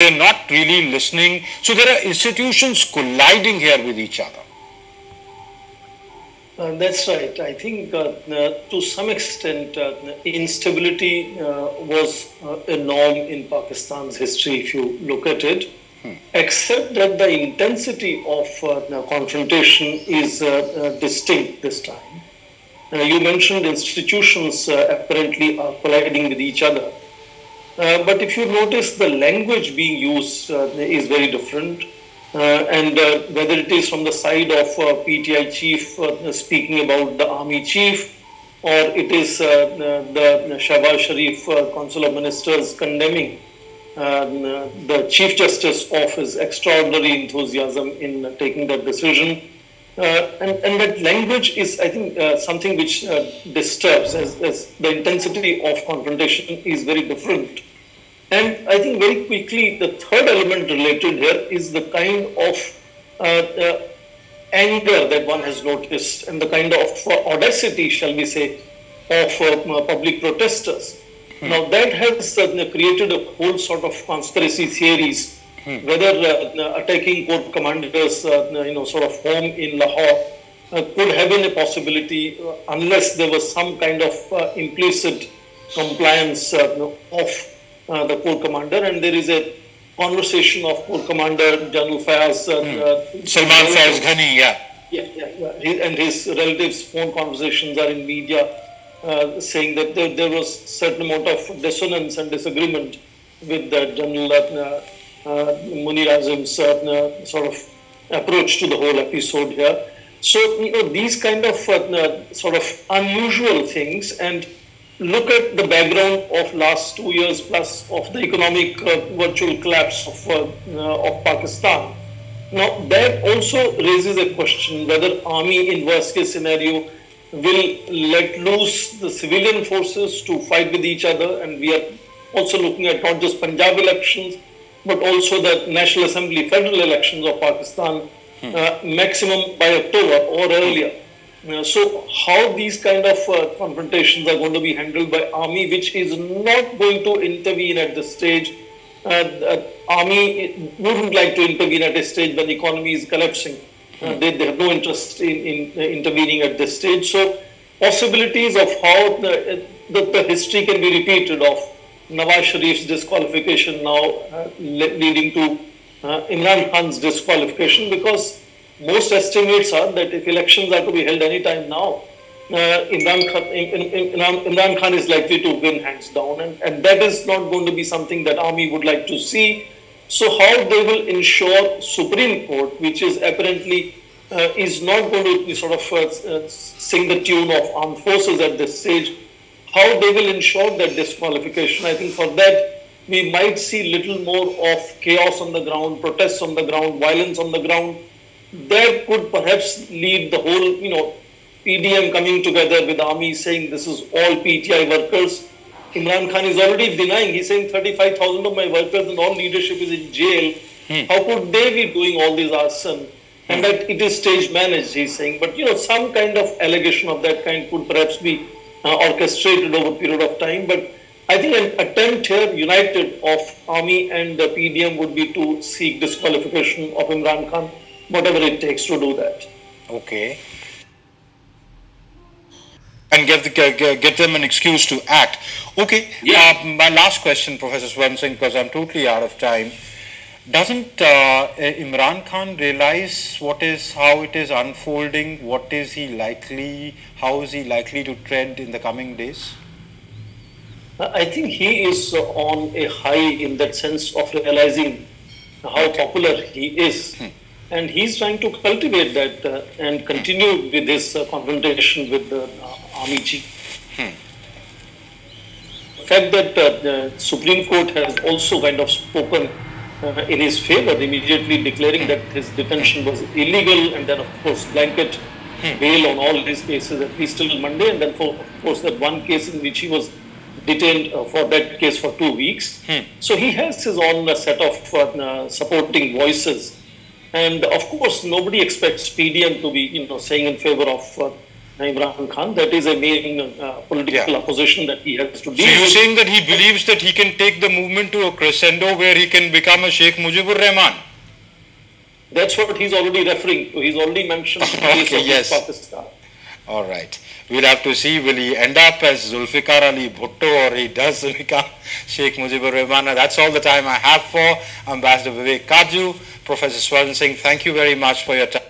They're not really listening. So there are institutions colliding here with each other. That's right. I think to some extent, instability was a norm in Pakistan's history, if you look at it, except that the intensity of confrontation is distinct this time. You mentioned institutions apparently are colliding with each other. But if you notice, the language being used is very different. And whether it is from the side of PTI chief speaking about the army chief, or it is the Shahbaz Sharif Council of Ministers condemning the Chief Justice of his extraordinary enthusiasm in taking that decision. And that language is, I think, something which disturbs, as the intensity of confrontation is very different. And I think very quickly, the third element related here is the kind of anger that one has noticed and the kind of audacity, shall we say, of public protesters. Now, that has created a whole sort of conspiracy theories, whether attacking court commanders, sort of home in Lahore could have been a possibility unless there was some kind of implicit compliance of the corps commander, and there is a conversation of corps commander General Fayaz Salman Fayaz Ghani, and his relatives' phone conversations are in media saying that there was certain amount of dissonance and disagreement with General Munir Azim's sort of approach to the whole episode here. So these kind of sort of unusual things, and look at the background of last 2 years plus of the economic virtual collapse of Pakistan. Now that also raises a question whether army in worst case scenario will let loose the civilian forces to fight with each other, and we are also looking at not just Punjab elections but also the National Assembly federal elections of Pakistan maximum by October or earlier. So how these kind of confrontations are going to be handled by army, which is not going to intervene at this stage. Army wouldn't like to intervene at a stage when the economy is collapsing. They have no interest in intervening at this stage. So possibilities of how the history can be repeated of Nawaz Sharif's disqualification now leading to Imran Khan's disqualification, because most estimates are that if elections are to be held any time now, Imran Khan is likely to win hands down, and that is not going to be something that army would like to see. So how they will ensure Supreme Court, which is apparently is not going to sort of sing the tune of armed forces at this stage, how they will ensure that disqualification. I think for that we might see little more of chaos on the ground, protests on the ground, violence on the ground. That could perhaps lead the whole, PDM coming together with army saying this is all PTI workers. Imran Khan is already denying. He's saying 35,000 of my workers and all leadership is in jail. How could they be doing all this arson? And that it is stage managed, he's saying. But, some kind of allegation of that kind could perhaps be orchestrated over a period of time. But I think an attempt here, united, of army and the PDM would be to seek disqualification of Imran Khan, whatever it takes to do that. Okay. And get them an excuse to act. Okay. Yeah. My last question, Professor Swaran Singh, because I'm totally out of time. Doesn't Imran Khan realize how it is unfolding? How is he likely to tread in the coming days? I think he is on a high in that sense of realizing how popular he is. And he's trying to cultivate that and continue with this confrontation with the army chief. The fact that the Supreme Court has also kind of spoken in his favor, immediately declaring that his detention was illegal, and then of course blanket bail on all these cases at least till Monday, and then of course that one case in which he was detained for that case for 2 weeks. So he has his own set of supporting voices. And of course, nobody expects PDM to be, saying in favor of Imran Khan. That is a main political opposition that he has to deal with. So you're saying that he believes that he can take the movement to a crescendo where he can become a Sheikh Mujibur Rahman? That's what he's already referring to. He's already mentioned the case of yes. Pakistan. All right. We'll have to see, will he end up as Zulfikar Ali Bhutto or he does become Sheikh Mujibur Rahman? That's all the time I have for Ambassador Vivek Kaju. Professor Swaran Singh, thank you very much for your time.